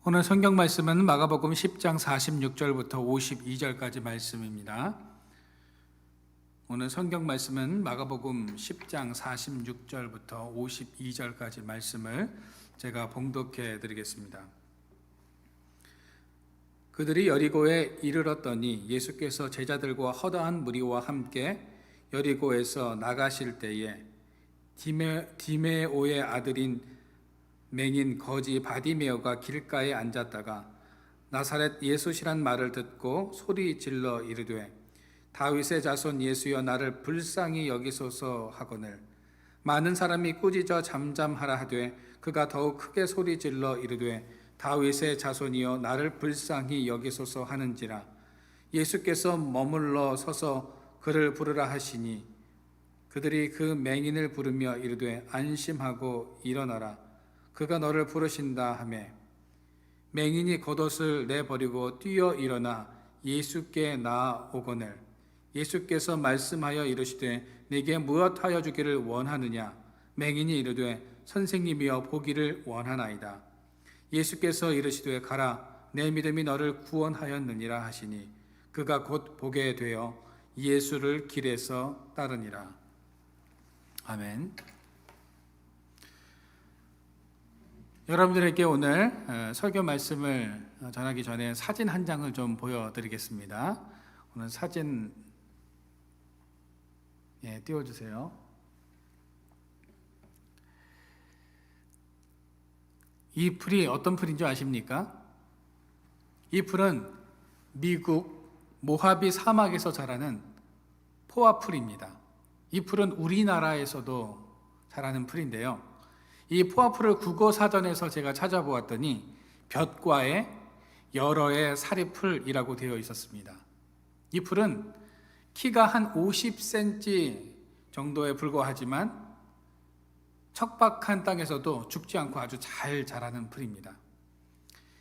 오늘 성경 말씀은 마가복음 10장 46절부터 52절까지 말씀입니다. 오늘 성경 말씀은 마가복음 10장 46절부터 52절까지 말씀을 제가 봉독해 드리겠습니다. 그들이 여리고에 이르렀더니 예수께서 제자들과 허다한 무리와 함께 여리고에서 나가실 때에 디메오의 아들인 맹인 거지 바디메오가 길가에 앉았다가 나사렛 예수시란 말을 듣고 소리 질러 이르되 다윗의 자손 예수여 나를 불쌍히 여기소서 하거늘 많은 사람이 꾸짖어 잠잠하라 하되 그가 더욱 크게 소리 질러 이르되 다윗의 자손이여 나를 불쌍히 여기소서 하는지라 예수께서 머물러 서서 그를 부르라 하시니 그들이 그 맹인을 부르며 이르되 안심하고 일어나라 그가 너를 부르신다 하매 맹인이 겉옷을 내버리고 뛰어 일어나 예수께 나아오거늘 예수께서 말씀하여 이르시되 네게 무엇하여 주기를 원하느냐 맹인이 이르되 선생님이여 보기를 원하나이다 예수께서 이르시되 가라 내 믿음이 너를 구원하였느니라 하시니 그가 곧 보게 되어 예수를 길에서 따르니라. 아멘. 여러분들에게 오늘 설교 말씀을 전하기 전에 사진 한 장을 좀 보여드리겠습니다. 오늘 사진 띄워주세요. 이 풀이 어떤 풀인 줄 아십니까? 이 풀은 미국 모하비 사막에서 자라는 포화풀입니다. 이 풀은 우리나라에서도 자라는 풀인데요. 이 포화풀을 국어사전에서 제가 찾아보았더니 볕과의 여러의 사리풀이라고 되어 있었습니다. 이 풀은 키가 한 50cm 정도에 불과하지만 척박한 땅에서도 죽지 않고 아주 잘 자라는 풀입니다.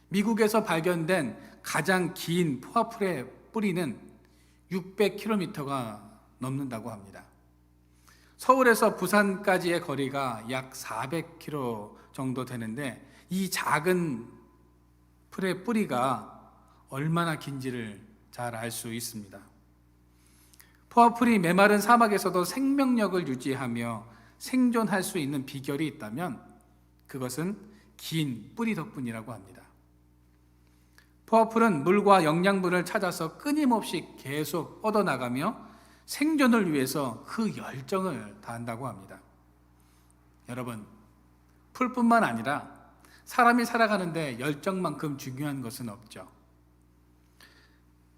미국에서 발견된 가장 긴 포화풀의 뿌리는 600km가 넘는다고 합니다. 서울에서 부산까지의 거리가 약 400km 정도 되는데 이 작은 풀의 뿌리가 얼마나 긴지를 잘 알 수 있습니다. 포화풀이 메마른 사막에서도 생명력을 유지하며 생존할 수 있는 비결이 있다면 그것은 긴 뿌리 덕분이라고 합니다. 포화풀은 물과 영양분을 찾아서 끊임없이 계속 뻗어나가며 생존을 위해서 그 열정을 다한다고 합니다. 여러분, 풀뿐만 아니라 사람이 살아가는데 열정만큼 중요한 것은 없죠.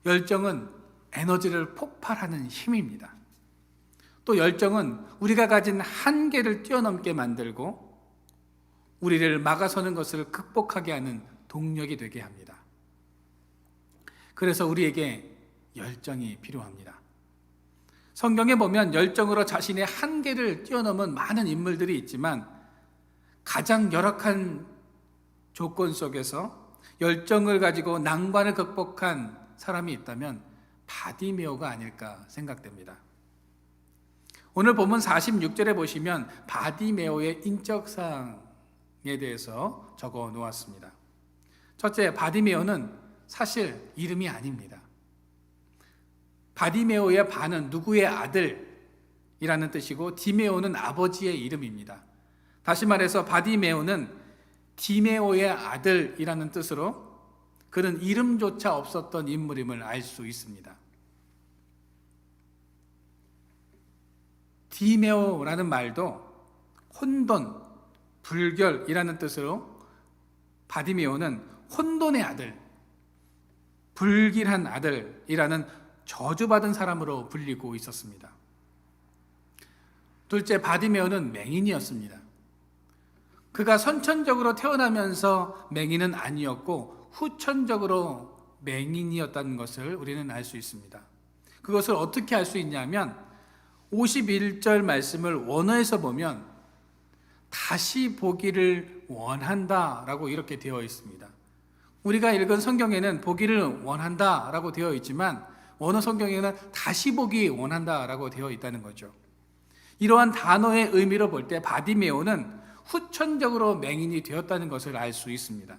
열정은 에너지를 폭발하는 힘입니다. 또 열정은 우리가 가진 한계를 뛰어넘게 만들고 우리를 막아서는 것을 극복하게 하는 동력이 되게 합니다. 그래서 우리에게 열정이 필요합니다. 성경에 보면 열정으로 자신의 한계를 뛰어넘은 많은 인물들이 있지만 가장 열악한 조건 속에서 열정을 가지고 난관을 극복한 사람이 있다면 바디메오가 아닐까 생각됩니다. 오늘 본문 46절에 보시면 바디메오의 인적사항에 대해서 적어 놓았습니다. 첫째, 바디메오는 사실 이름이 아닙니다. 바디메오의 바는 누구의 아들이라는 뜻이고 디메오는 아버지의 이름입니다. 다시 말해서 바디메오는 디메오의 아들이라는 뜻으로 그는 이름조차 없었던 인물임을 알 수 있습니다. 디메오라는 말도 혼돈, 불결이라는 뜻으로 바디메오는 혼돈의 아들, 불길한 아들이라는 저주받은 사람으로 불리고 있었습니다. 둘째, 바디메오는 맹인이었습니다. 그가 선천적으로 태어나면서 맹인은 아니었고 후천적으로 맹인이었다는 것을 우리는 알 수 있습니다. 그것을 어떻게 알 수 있냐면 51절 말씀을 원어에서 보면 다시 보기를 원한다라고 이렇게 되어 있습니다. 우리가 읽은 성경에는 보기를 원한다라고 되어 있지만 원어 성경에는 다시 보기 원한다라고 되어 있다는 거죠. 이러한 단어의 의미로 볼 때 바디메오는 후천적으로 맹인이 되었다는 것을 알 수 있습니다.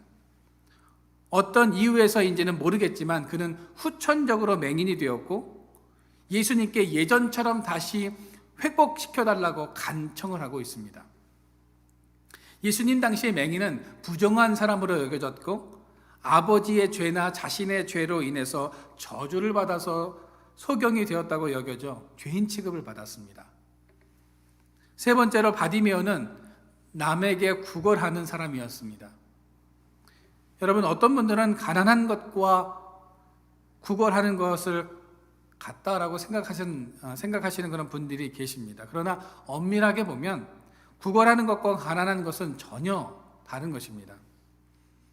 어떤 이유에서인지는 모르겠지만 그는 후천적으로 맹인이 되었고 예수님께 예전처럼 다시 회복시켜달라고 간청을 하고 있습니다. 예수님 당시의 맹인은 부정한 사람으로 여겨졌고 아버지의 죄나 자신의 죄로 인해서 저주를 받아서 소경이 되었다고 여겨져 죄인 취급을 받았습니다. 세 번째로 바디메오는 남에게 구걸하는 사람이었습니다. 여러분, 어떤 분들은 가난한 것과 구걸하는 것을 같다라고 생각하시는 그런 분들이 계십니다. 그러나 엄밀하게 보면 구걸하는 것과 가난한 것은 전혀 다른 것입니다.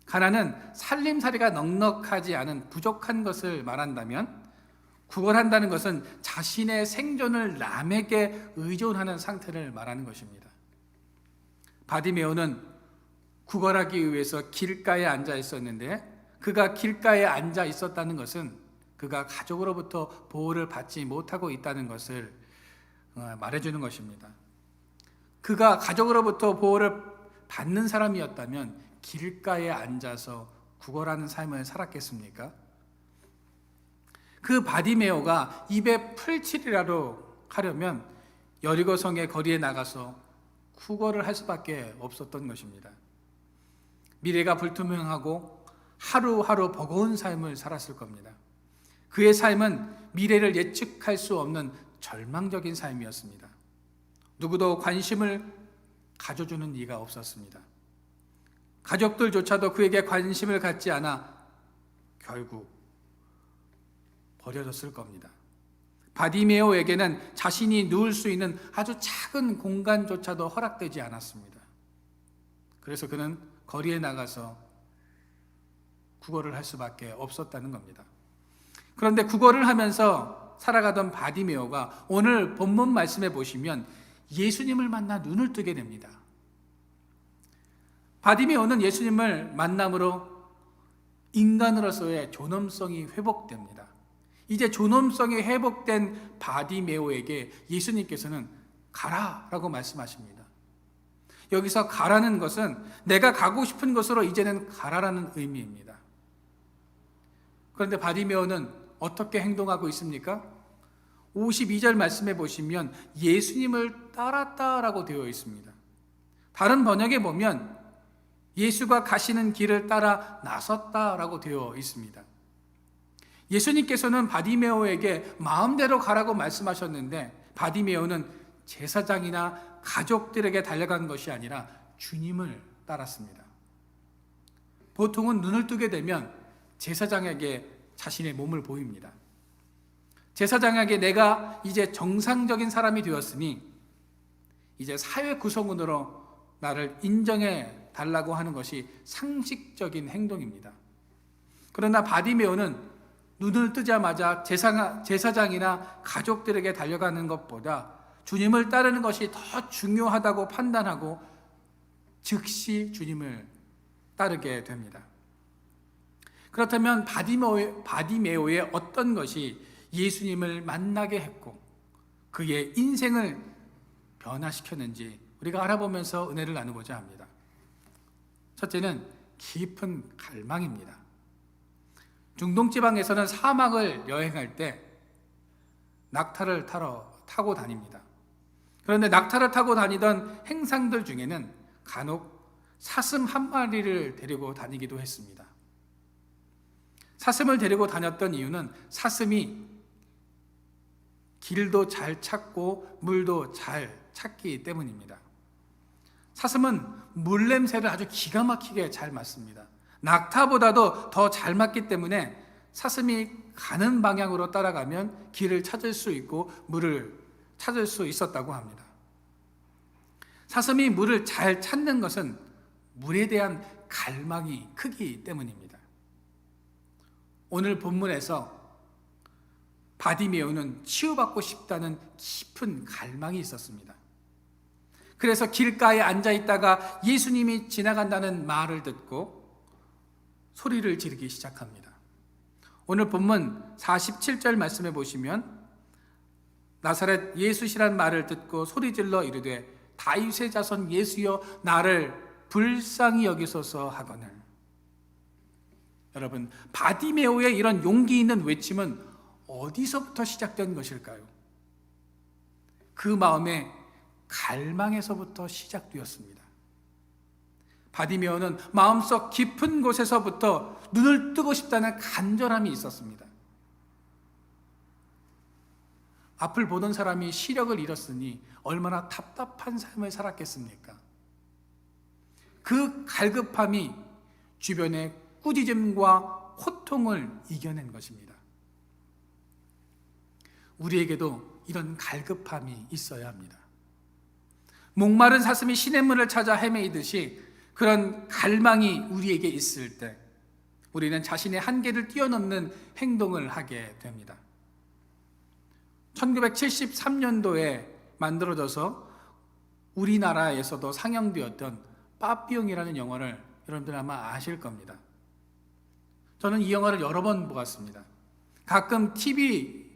가난은 살림살이가 넉넉하지 않은 부족한 것을 말한다면, 구걸한다는 것은 자신의 생존을 남에게 의존하는 상태를 말하는 것입니다. 바디메오는 구걸하기 위해서 길가에 앉아 있었는데, 그가 길가에 앉아 있었다는 것은 그가 가족으로부터 보호를 받지 못하고 있다는 것을 말해주는 것입니다. 그가 가족으로부터 보호를 받는 사람이었다면 길가에 앉아서 구걸하는 삶을 살았겠습니까? 그 바디메오가 입에 풀칠이라도 하려면 여리고성의 거리에 나가서 구걸을 할 수밖에 없었던 것입니다. 미래가 불투명하고 하루하루 버거운 삶을 살았을 겁니다. 그의 삶은 미래를 예측할 수 없는 절망적인 삶이었습니다. 누구도 관심을 가져주는 이가 없었습니다. 가족들조차도 그에게 관심을 갖지 않아 결국 버려졌을 겁니다. 바디메오에게는 자신이 누울 수 있는 아주 작은 공간조차도 허락되지 않았습니다. 그래서 그는 거리에 나가서 구걸을 할 수밖에 없었다는 겁니다. 그런데 구걸을 하면서 살아가던 바디메오가 오늘 본문 말씀에 보시면 예수님을 만나 눈을 뜨게 됩니다. 바디메오는 예수님을 만남으로 인간으로서의 존엄성이 회복됩니다. 이제 존엄성이 회복된 바디메오에게 예수님께서는 가라라고 말씀하십니다. 여기서 가라는 것은 내가 가고 싶은 곳으로 이제는 가라라는 의미입니다. 그런데 바디메오는 어떻게 행동하고 있습니까? 52절 말씀해 보시면 예수님을 따랐다라고 되어 있습니다. 다른 번역에 보면 예수가 가시는 길을 따라 나섰다라고 되어 있습니다. 예수님께서는 바디메오에게 마음대로 가라고 말씀하셨는데 바디메오는 제사장이나 가족들에게 달려간 것이 아니라 주님을 따랐습니다. 보통은 눈을 뜨게 되면 제사장에게 자신의 몸을 보입니다. 제사장에게 내가 이제 정상적인 사람이 되었으니 이제 사회 구성원으로 나를 인정해 달라고 하는 것이 상식적인 행동입니다. 그러나 바디메오는 눈을 뜨자마자 제사장이나 가족들에게 달려가는 것보다 주님을 따르는 것이 더 중요하다고 판단하고 즉시 주님을 따르게 됩니다. 그렇다면 바디메오의 어떤 것이 예수님을 만나게 했고 그의 인생을 변화시켰는지 우리가 알아보면서 은혜를 나누고자 합니다. 첫째는 깊은 갈망입니다. 중동 지방에서는 사막을 여행할 때 낙타를 타고 다닙니다. 그런데 낙타를 타고 다니던 행상들 중에는 간혹 사슴 한 마리를 데리고 다니기도 했습니다. 사슴을 데리고 다녔던 이유는 사슴이 길도 잘 찾고 물도 잘 찾기 때문입니다. 사슴은 물 냄새를 아주 기가 막히게 잘 맡습니다. 낙타보다도 더 잘 맡기 때문에 사슴이 가는 방향으로 따라가면 길을 찾을 수 있고 물을 찾을 수 있었다고 합니다. 사슴이 물을 잘 찾는 것은 물에 대한 갈망이 크기 때문입니다. 오늘 본문에서 바디메오는 치유받고 싶다는 깊은 갈망이 있었습니다. 그래서 길가에 앉아 있다가 예수님이 지나간다는 말을 듣고 소리를 지르기 시작합니다. 오늘 본문 47절 말씀해 보시면 나사렛 예수시란 말을 듣고 소리질러 이르되 다윗의 자손 예수여 나를 불쌍히 여기소서 하거늘. 여러분, 바디메오의 이런 용기 있는 외침은 어디서부터 시작된 것일까요? 그 마음의 갈망에서부터 시작되었습니다. 바디메오는 마음속 깊은 곳에서부터 눈을 뜨고 싶다는 간절함이 있었습니다. 앞을 보던 사람이 시력을 잃었으니 얼마나 답답한 삶을 살았겠습니까? 그 갈급함이 주변의 꾸짖음과 호통을 이겨낸 것입니다. 우리에게도 이런 갈급함이 있어야 합니다. 목마른 사슴이 시냇물을 찾아 헤매이듯이 그런 갈망이 우리에게 있을 때 우리는 자신의 한계를 뛰어넘는 행동을 하게 됩니다. 1973년도에 만들어져서 우리나라에서도 상영되었던 빠삐용이라는 영화를 여러분들 아마 아실 겁니다. 저는 이 영화를 여러 번 보았습니다. 가끔 TV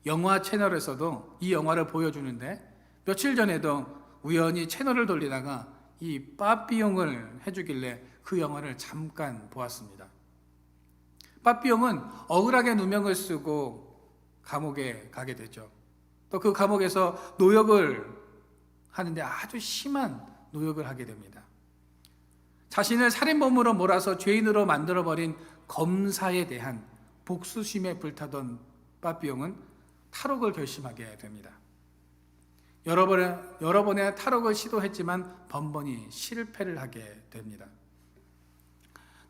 영화 채널에서도 이 영화를 보여주는데 며칠 전에도 우연히 채널을 돌리다가 이 빠삐용을 해주길래 그 영화를 잠깐 보았습니다. 빠삐용은 억울하게 누명을 쓰고 감옥에 가게 되죠. 또 그 감옥에서 노역을 하는데 아주 심한 노역을 하게 됩니다. 자신을 살인범으로 몰아서 죄인으로 만들어버린 검사에 대한 복수심에 불타던 빠삐용은 탈옥을 결심하게 됩니다. 여러 번의 탈옥을 시도했지만 번번이 실패를 하게 됩니다.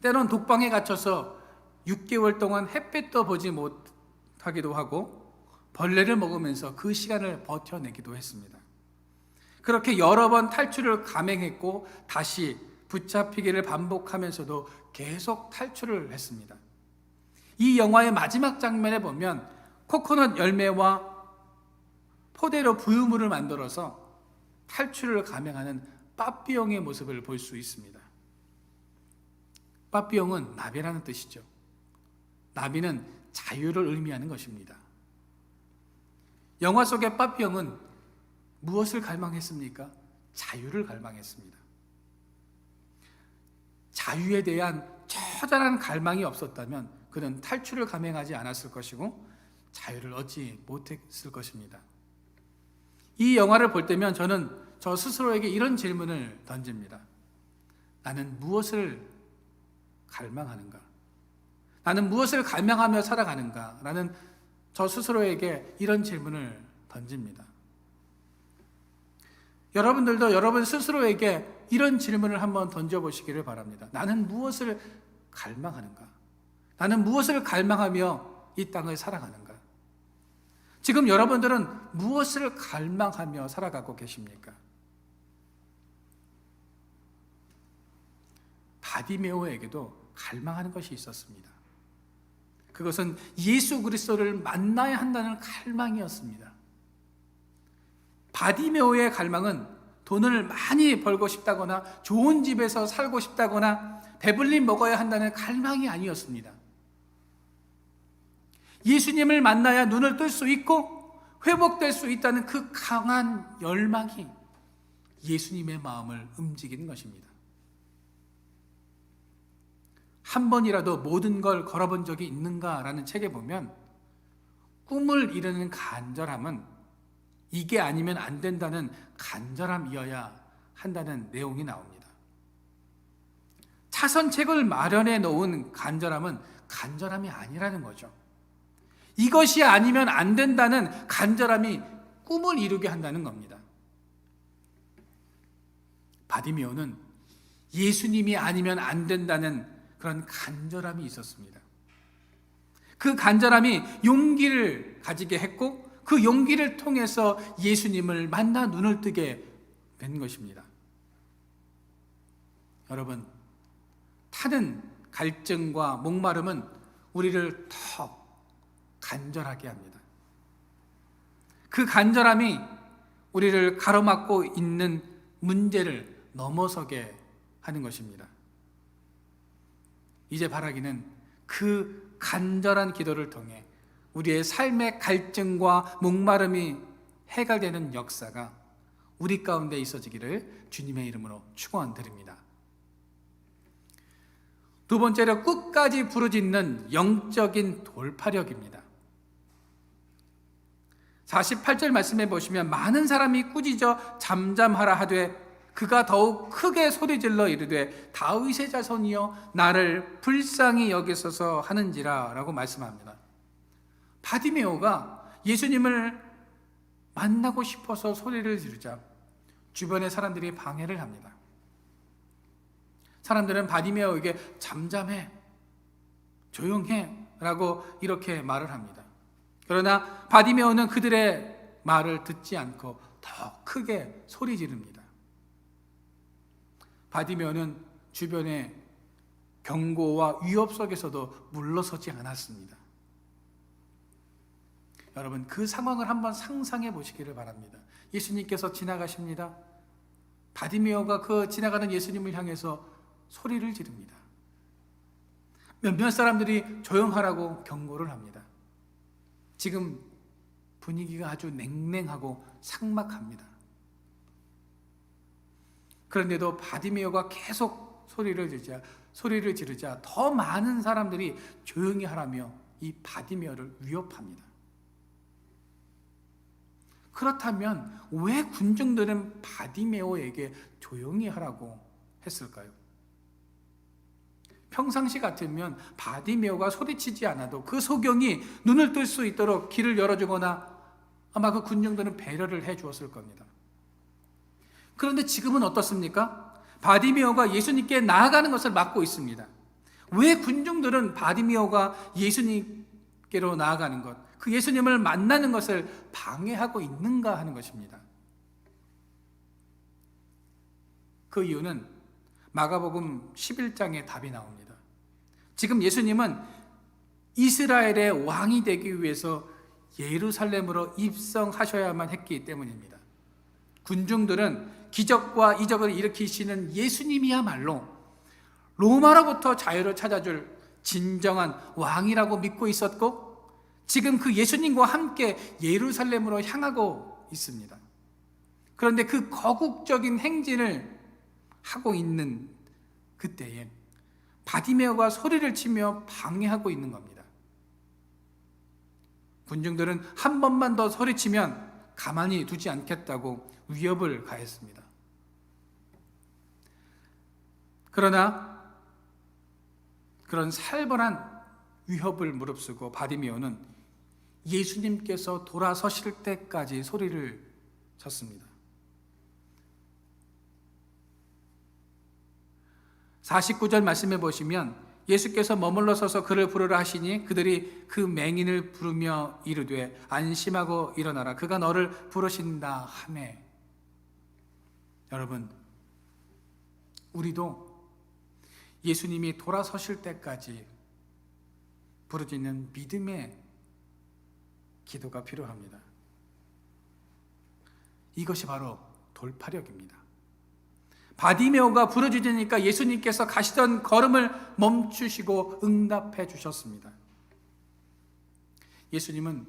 때론 독방에 갇혀서 6개월 동안 햇빛도 보지 못하기도 하고 벌레를 먹으면서 그 시간을 버텨내기도 했습니다. 그렇게 여러 번 탈출을 감행했고 다시 붙잡히기를 반복하면서도 계속 탈출을 했습니다. 이 영화의 마지막 장면에 보면 코코넛 열매와 포대로 부유물을 만들어서 탈출을 감행하는 빠삐용의 모습을 볼 수 있습니다. 빠삐용은 나비라는 뜻이죠. 나비는 자유를 의미하는 것입니다. 영화 속의 빠삐용은 무엇을 갈망했습니까? 자유를 갈망했습니다. 자유에 대한 처절한 갈망이 없었다면 그는 탈출을 감행하지 않았을 것이고 자유를 얻지 못했을 것입니다. 이 영화를 볼 때면 저는 저 스스로에게 이런 질문을 던집니다. 나는 무엇을 갈망하는가? 나는 무엇을 갈망하며 살아가는가? 라는 저 스스로에게 이런 질문을 던집니다. 여러분들도 여러분 스스로에게 이런 질문을 한번 던져보시기를 바랍니다. 나는 무엇을 갈망하는가? 나는 무엇을 갈망하며 이 땅을 살아가는가? 지금 여러분들은 무엇을 갈망하며 살아가고 계십니까? 바디메오에게도 갈망하는 것이 있었습니다. 그것은 예수 그리스도를 만나야 한다는 갈망이었습니다. 바디메오의 갈망은 돈을 많이 벌고 싶다거나 좋은 집에서 살고 싶다거나 배불리 먹어야 한다는 갈망이 아니었습니다. 예수님을 만나야 눈을 뜰 수 있고 회복될 수 있다는 그 강한 열망이 예수님의 마음을 움직이는 것입니다. 한 번이라도 모든 걸 걸어본 적이 있는가라는 책에 보면 꿈을 이루는 간절함은 이게 아니면 안 된다는 간절함이어야 한다는 내용이 나옵니다. 차선책을 마련해 놓은 간절함은 간절함이 아니라는 거죠. 이것이 아니면 안 된다는 간절함이 꿈을 이루게 한다는 겁니다. 바디메오는 예수님이 아니면 안 된다는 그런 간절함이 있었습니다. 그 간절함이 용기를 가지게 했고 그 용기를 통해서 예수님을 만나 눈을 뜨게 된 것입니다. 여러분, 타는 갈증과 목마름은 우리를 더 간절하게 합니다. 그 간절함이 우리를 가로막고 있는 문제를 넘어서게 하는 것입니다. 이제 바라기는 그 간절한 기도를 통해 우리의 삶의 갈증과 목마름이 해결되는 역사가 우리 가운데 있어지기를 주님의 이름으로 축원드립니다. 두 번째로 끝까지 부르짖는 영적인 돌파력입니다. 48절 말씀해 보시면 많은 사람이 꾸짖어 잠잠하라 하되 그가 더욱 크게 소리질러 이르되 다윗의 자손이여 나를 불쌍히 여기소서 하는지라 라고 말씀합니다. 바디메오가 예수님을 만나고 싶어서 소리를 지르자 주변의 사람들이 방해를 합니다. 사람들은 바디메오에게 잠잠해, 조용해 라고 이렇게 말을 합니다. 그러나 바디메오는 그들의 말을 듣지 않고 더 크게 소리 지릅니다. 바디메오는 주변의 경고와 위협 속에서도 물러서지 않았습니다. 여러분, 그 상황을 한번 상상해 보시기를 바랍니다. 예수님께서 지나가십니다. 바디메오가 그 지나가는 예수님을 향해서 소리를 지릅니다. 몇몇 사람들이 조용하라고 경고를 합니다. 지금 분위기가 아주 냉랭하고 삭막합니다. 그런데도 바디메오가 계속 소리를 지르자 더 많은 사람들이 조용히 하라며 이 바디메오를 위협합니다. 그렇다면 왜 군중들은 바디메오에게 조용히 하라고 했을까요? 평상시 같으면 바디메오가 소리치지 않아도 그 소경이 눈을 뜰 수 있도록 길을 열어주거나 아마 그 군중들은 배려를 해 주었을 겁니다. 그런데 지금은 어떻습니까? 바디메오가 예수님께 나아가는 것을 막고 있습니다. 왜 군중들은 바디메오가 예수님께로 나아가는 것, 그 예수님을 만나는 것을 방해하고 있는가 하는 것입니다. 그 이유는 마가복음 11장에 답이 나옵니다. 지금 예수님은 이스라엘의 왕이 되기 위해서 예루살렘으로 입성하셔야만 했기 때문입니다. 군중들은 기적과 이적을 일으키시는 예수님이야말로 로마로부터 자유를 찾아줄 진정한 왕이라고 믿고 있었고 지금 그 예수님과 함께 예루살렘으로 향하고 있습니다. 그런데 그 거국적인 행진을 하고 있는 그때에 바디메오가 소리를 치며 방해하고 있는 겁니다. 군중들은 한 번만 더 소리치면 가만히 두지 않겠다고 위협을 가했습니다. 그러나 그런 살벌한 위협을 무릅쓰고 바디메오는 예수님께서 돌아서실 때까지 소리를 쳤습니다. 49절 말씀해 보시면 예수께서 머물러 서서 그를 부르라 하시니 그들이 그 맹인을 부르며 이르되 안심하고 일어나라 그가 너를 부르신다 하매. 여러분, 우리도 예수님이 돌아서실 때까지 부르짖는 믿음의 기도가 필요합니다. 이것이 바로 돌파력입니다. 바디메오가 부르짖으니까 예수님께서 가시던 걸음을 멈추시고 응답해 주셨습니다. 예수님은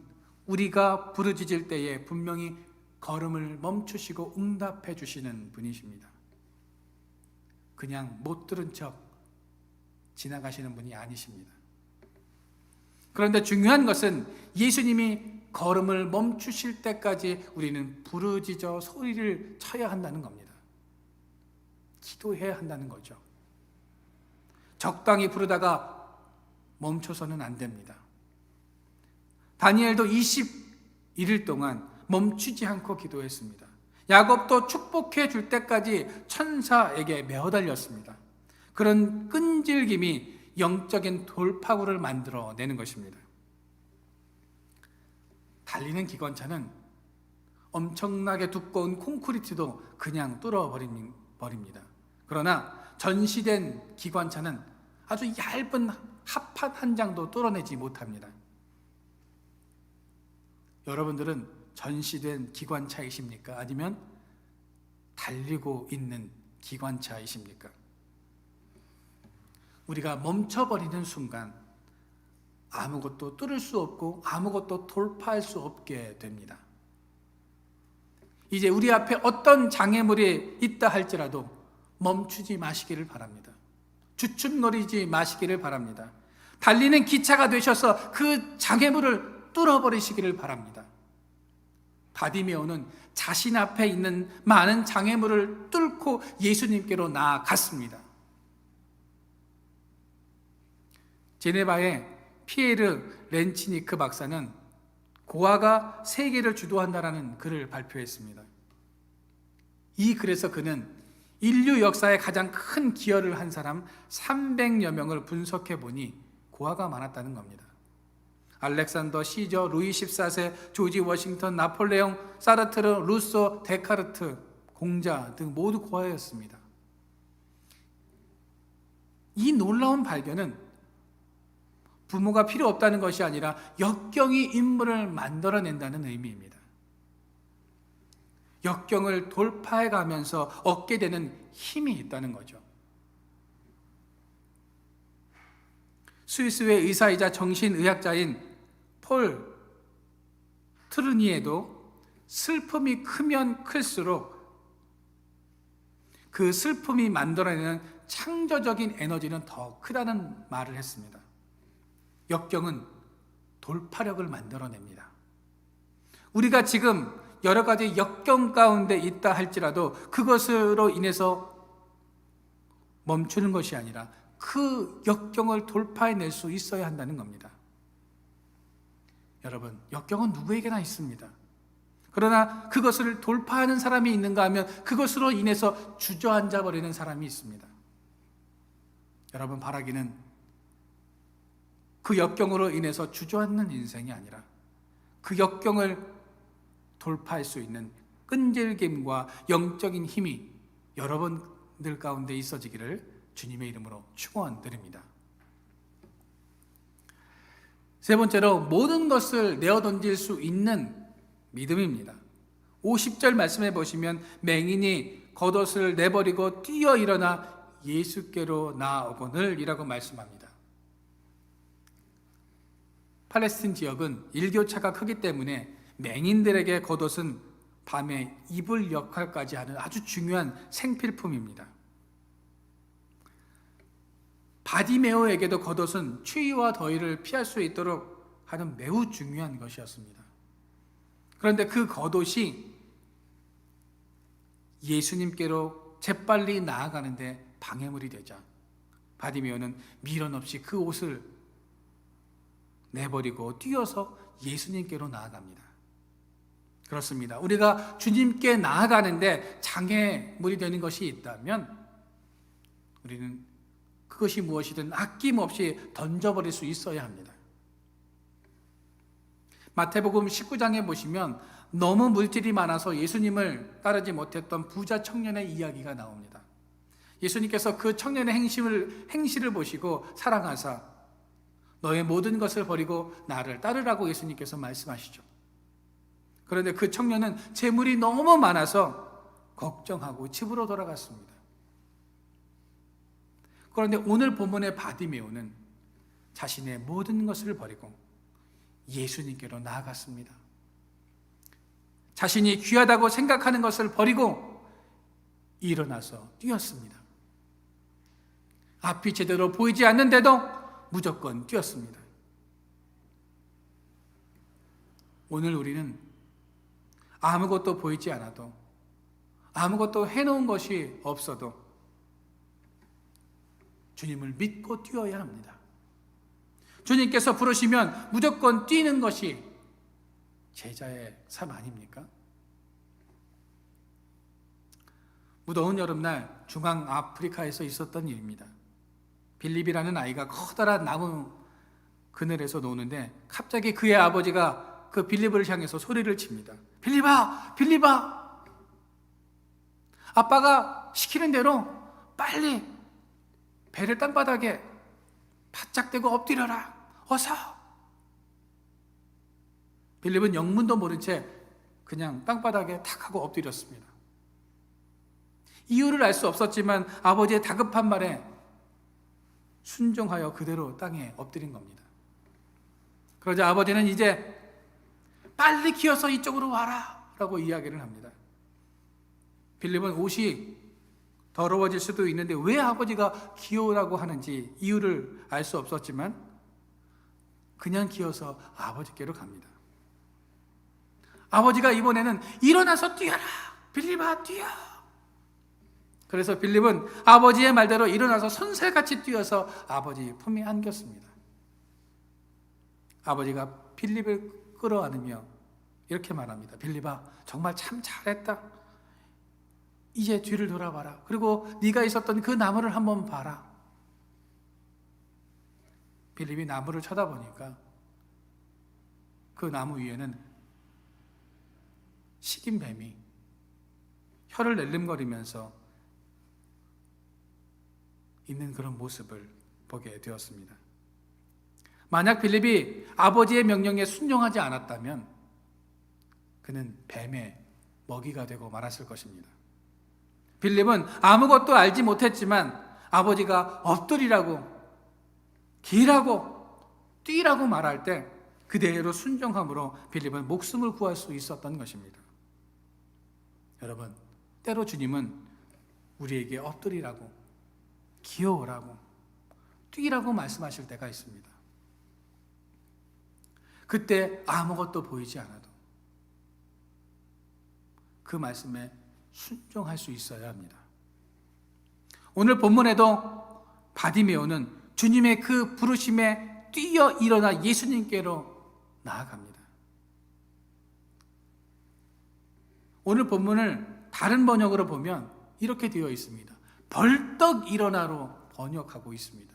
우리가 부르짖을 때에 분명히 걸음을 멈추시고 응답해 주시는 분이십니다. 그냥 못 들은 척 지나가시는 분이 아니십니다. 그런데 중요한 것은 예수님이 걸음을 멈추실 때까지 우리는 부르짖어 소리를 쳐야 한다는 겁니다. 기도해야 한다는 거죠. 적당히 부르다가 멈춰서는 안 됩니다. 다니엘도 21일 동안 멈추지 않고 기도했습니다. 야곱도 축복해 줄 때까지 천사에게 매어달렸습니다. 그런 끈질김이 영적인 돌파구를 만들어내는 것입니다. 달리는 기관차는 엄청나게 두꺼운 콘크리트도 그냥 뚫어버립니다. 그러나 전시된 기관차는 아주 얇은 합판 한 장도 뚫어내지 못합니다. 여러분들은 전시된 기관차이십니까? 아니면 달리고 있는 기관차이십니까? 우리가 멈춰버리는 순간 아무것도 뚫을 수 없고 아무것도 돌파할 수 없게 됩니다. 이제 우리 앞에 어떤 장애물이 있다 할지라도 멈추지 마시기를 바랍니다. 주춤거리지 마시기를 바랍니다. 달리는 기차가 되셔서 그 장애물을 뚫어버리시기를 바랍니다. 바디메오는 자신 앞에 있는 많은 장애물을 뚫고 예수님께로 나아갔습니다. 제네바의 피에르 렌치니크 박사는 고아가 세계를 주도한다라는 글을 발표했습니다. 이 글에서 그는 인류 역사에 가장 큰 기여를 한 사람 300여 명을 분석해 보니 고아가 많았다는 겁니다. 알렉산더, 시저, 루이 14세, 조지 워싱턴, 나폴레옹, 사르트르, 루소, 데카르트, 공자 등 모두 고아였습니다. 이 놀라운 발견은 부모가 필요 없다는 것이 아니라 역경이 인물을 만들어낸다는 의미입니다. 역경을 돌파해 가면서 얻게 되는 힘이 있다는 거죠. 스위스의 의사이자 정신의학자인 폴 트르니에도 슬픔이 크면 클수록 그 슬픔이 만들어내는 창조적인 에너지는 더 크다는 말을 했습니다. 역경은 돌파력을 만들어냅니다. 우리가 지금 여러 가지 역경 가운데 있다 할지라도 그것으로 인해서 멈추는 것이 아니라 그 역경을 돌파해낼 수 있어야 한다는 겁니다. 여러분, 역경은 누구에게나 있습니다. 그러나 그것을 돌파하는 사람이 있는가 하면 그것으로 인해서 주저앉아 버리는 사람이 있습니다. 여러분, 바라기는 그 역경으로 인해서 주저앉는 인생이 아니라 그 역경을 돌파할 수 있는 끈질김과 영적인 힘이 여러분들 가운데 있어지기를 주님의 이름으로 축원드립니다. 세 번째로 모든 것을 내어던질 수 있는 믿음입니다. 50절 말씀해 보시면 맹인이 겉옷을 내버리고 뛰어 일어나 예수께로 나아오거늘 이라고 말씀합니다. 팔레스틴 지역은 일교차가 크기 때문에 맹인들에게 겉옷은 밤에 이불 역할까지 하는 아주 중요한 생필품입니다. 바디메오에게도 겉옷은 추위와 더위를 피할 수 있도록 하는 매우 중요한 것이었습니다. 그런데 그 겉옷이 예수님께로 재빨리 나아가는데 방해물이 되자 바디메오는 미련 없이 그 옷을 내버리고 뛰어서 예수님께로 나아갑니다. 그렇습니다. 우리가 주님께 나아가는데 장애물이 되는 것이 있다면 우리는 그것이 무엇이든 아낌없이 던져버릴 수 있어야 합니다. 마태복음 19장에 보시면 너무 물질이 많아서 예수님을 따르지 못했던 부자 청년의 이야기가 나옵니다. 예수님께서 그 청년의 행실을 보시고 사랑하사 너의 모든 것을 버리고 나를 따르라고 예수님께서 말씀하시죠. 그런데 그 청년은 재물이 너무 많아서 걱정하고 집으로 돌아갔습니다. 그런데 오늘 본문의 바디메오는 자신의 모든 것을 버리고 예수님께로 나아갔습니다. 자신이 귀하다고 생각하는 것을 버리고 일어나서 뛰었습니다. 앞이 제대로 보이지 않는데도 무조건 뛰었습니다. 오늘 우리는 아무것도 보이지 않아도 아무것도 해놓은 것이 없어도 주님을 믿고 뛰어야 합니다. 주님께서 부르시면 무조건 뛰는 것이 제자의 삶 아닙니까? 무더운 여름날 중앙 아프리카에서 있었던 일입니다. 빌립이라는 아이가 커다란 나무 그늘에서 노는데 갑자기 그의 아버지가 그 빌립을 향해서 소리를 칩니다. 빌립아! 빌립아! 아빠가 시키는 대로 빨리 배를 땅바닥에 바짝 대고 엎드려라. 어서! 빌립은 영문도 모른 채 그냥 땅바닥에 탁 하고 엎드렸습니다. 이유를 알 수 없었지만 아버지의 다급한 말에 순종하여 그대로 땅에 엎드린 겁니다. 그러자 아버지는 이제 빨리 기어서 이쪽으로 와라 라고 이야기를 합니다. 빌립은 옷이 더러워질 수도 있는데 왜 아버지가 기어오라고 하는지 이유를 알 수 없었지만 그냥 기어서 아버지께로 갑니다. 아버지가 이번에는 일어나서 뛰어라! 빌립아 뛰어! 그래서 빌립은 아버지의 말대로 일어나서 손살같이 뛰어서 아버지 품에 안겼습니다. 아버지가 빌립을 끌어안으며 이렇게 말합니다. 빌립아, 정말 참 잘했다. 이제 뒤를 돌아봐라. 그리고 네가 있었던 그 나무를 한번 봐라. 빌립이 나무를 쳐다보니까 그 나무 위에는 식인 뱀이 혀를 낼름거리면서 있는 그런 모습을 보게 되었습니다. 만약 빌립이 아버지의 명령에 순종하지 않았다면 그는 뱀의 먹이가 되고 말았을 것입니다. 빌립은 아무것도 알지 못했지만 아버지가 엎드리라고, 기라고, 뛰라고 말할 때 그대로 순종함으로 빌립은 목숨을 구할 수 있었던 것입니다. 여러분, 때로 주님은 우리에게 엎드리라고, 기어오라고, 뛰라고 말씀하실 때가 있습니다. 그때 아무것도 보이지 않아도 그 말씀에 순종할 수 있어야 합니다. 오늘 본문에도 바디메오는 주님의 그 부르심에 뛰어 일어나 예수님께로 나아갑니다. 오늘 본문을 다른 번역으로 보면 이렇게 되어 있습니다. 벌떡 일어나로 번역하고 있습니다.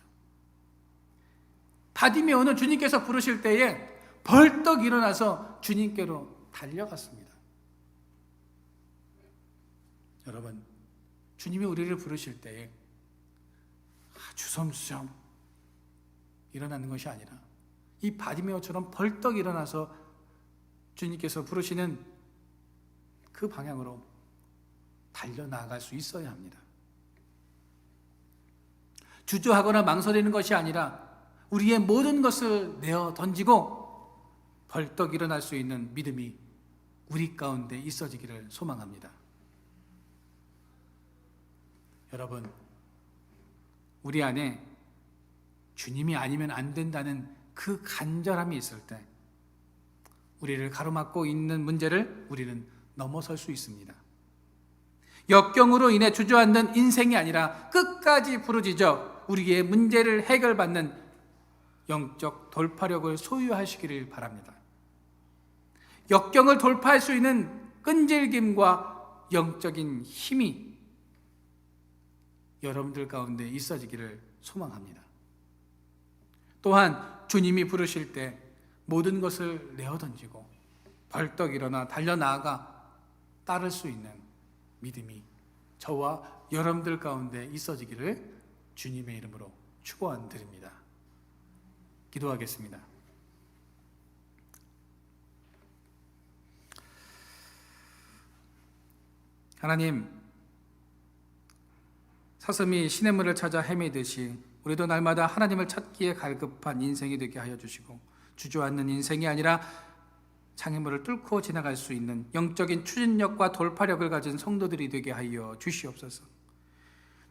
바디메오는 주님께서 부르실 때에 벌떡 일어나서 주님께로 달려갔습니다. 여러분, 주님이 우리를 부르실 때에 주섬주섬 일어나는 것이 아니라 이 바디메오처럼 벌떡 일어나서 주님께서 부르시는 그 방향으로 달려나갈 수 있어야 합니다. 주저하거나 망설이는 것이 아니라 우리의 모든 것을 내어 던지고 벌떡 일어날 수 있는 믿음이 우리 가운데 있어지기를 소망합니다. 여러분, 우리 안에 주님이 아니면 안 된다는 그 간절함이 있을 때 우리를 가로막고 있는 문제를 우리는 넘어설 수 있습니다. 역경으로 인해 주저앉는 인생이 아니라 끝까지 부르짖어 우리의 문제를 해결받는 영적 돌파력을 소유하시기를 바랍니다. 역경을 돌파할 수 있는 끈질김과 영적인 힘이 여러분들 가운데 있어지기를 소망합니다. 또한 주님이 부르실 때 모든 것을 내어던지고 벌떡 일어나 달려나아가 따를 수 있는 믿음이 저와 여러분들 가운데 있어지기를 주님의 이름으로 축원드립니다. 기도하겠습니다. 하나님, 사슴이 시냇물을 찾아 헤매듯이 우리도 날마다 하나님을 찾기에 갈급한 인생이 되게 하여 주시고 주저앉는 인생이 아니라 장애물을 뚫고 지나갈 수 있는 영적인 추진력과 돌파력을 가진 성도들이 되게 하여 주시옵소서.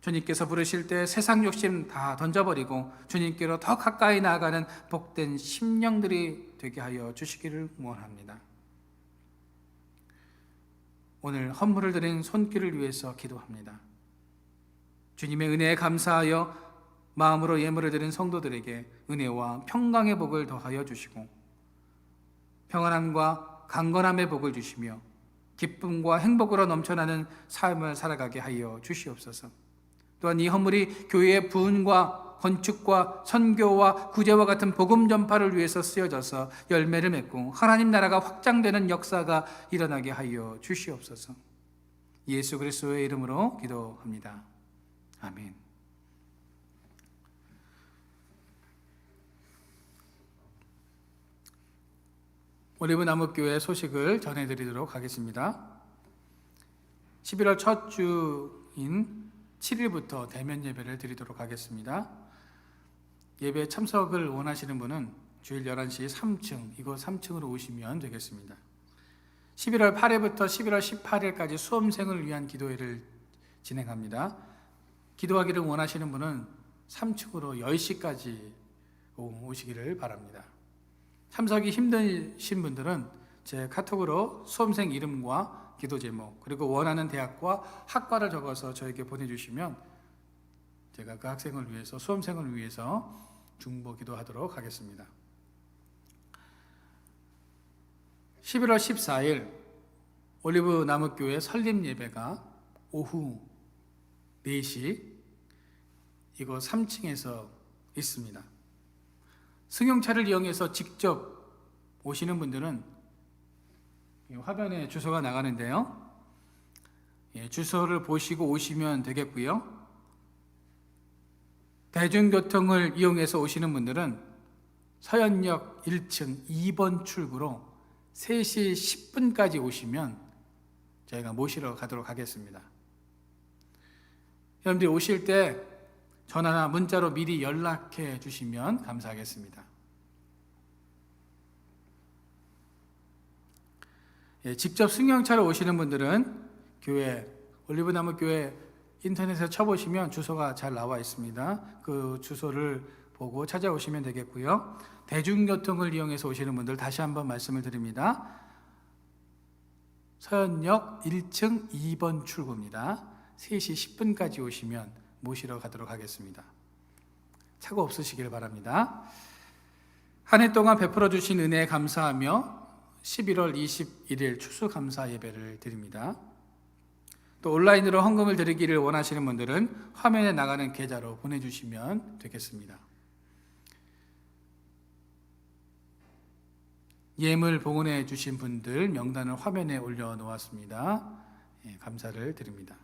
주님께서 부르실 때 세상 욕심 다 던져버리고 주님께로 더 가까이 나아가는 복된 심령들이 되게 하여 주시기를 원합니다. 오늘 헌물을 드린 손길을 위해서 기도합니다. 주님의 은혜에 감사하여 마음으로 예물을 드린 성도들에게 은혜와 평강의 복을 더하여 주시고 평안함과 강건함의 복을 주시며 기쁨과 행복으로 넘쳐나는 삶을 살아가게 하여 주시옵소서. 또한 이 헌물이 교회의 부흥과 건축과 선교와 구제와 같은 복음 전파를 위해서 쓰여져서 열매를 맺고 하나님 나라가 확장되는 역사가 일어나게 하여 주시옵소서. 예수 그리스도의 이름으로 기도합니다. 아멘. 올리브나무교회 소식을 전해드리도록 하겠습니다. 11월 첫 주인 7일부터 대면 예배를 드리도록 하겠습니다. 예배 참석을 원하시는 분은 주일 11시 3층, 이곳 3층으로 오시면 되겠습니다. 11월 8일부터 11월 18일까지 수험생을 위한 기도회를 진행합니다. 기도하기를 원하시는 분은 3층으로 10시까지 오시기를 바랍니다. 참석이 힘드신 분들은 제 카톡으로 수험생 이름과 기도 제목 그리고 원하는 대학과 학과를 적어서 저에게 보내주시면 제가 그 학생을 위해서, 수험생을 위해서 중보 기도하도록 하겠습니다. 11월 14일 올리브 나무교회 설립 예배가 오후 4시 이곳 3층에서 있습니다. 승용차를 이용해서 직접 오시는 분들은 화면에 주소가 나가는데요. 주소를 보시고 오시면 되겠고요. 대중교통을 이용해서 오시는 분들은 서현역 1층 2번 출구로 3시 10분까지 오시면 저희가 모시러 가도록 하겠습니다. 여러분들이 오실 때 전화나 문자로 미리 연락해 주시면 감사하겠습니다. 직접 승용차로 오시는 분들은 교회, 올리브나무 교회 인터넷에 쳐보시면 주소가 잘 나와 있습니다. 그 주소를 보고 찾아오시면 되겠고요. 대중교통을 이용해서 오시는 분들 다시 한번 말씀을 드립니다. 서현역 1층 2번 출구입니다. 3시 10분까지 오시면 모시러 가도록 하겠습니다. 사고 없으시길 바랍니다. 한 해 동안 베풀어 주신 은혜에 감사하며 11월 21일 추수감사 예배를 드립니다. 또 온라인으로 헌금을 드리기를 원하시는 분들은 화면에 나가는 계좌로 보내주시면 되겠습니다. 예물 봉헌해 주신 분들 명단을 화면에 올려놓았습니다. 감사를 드립니다.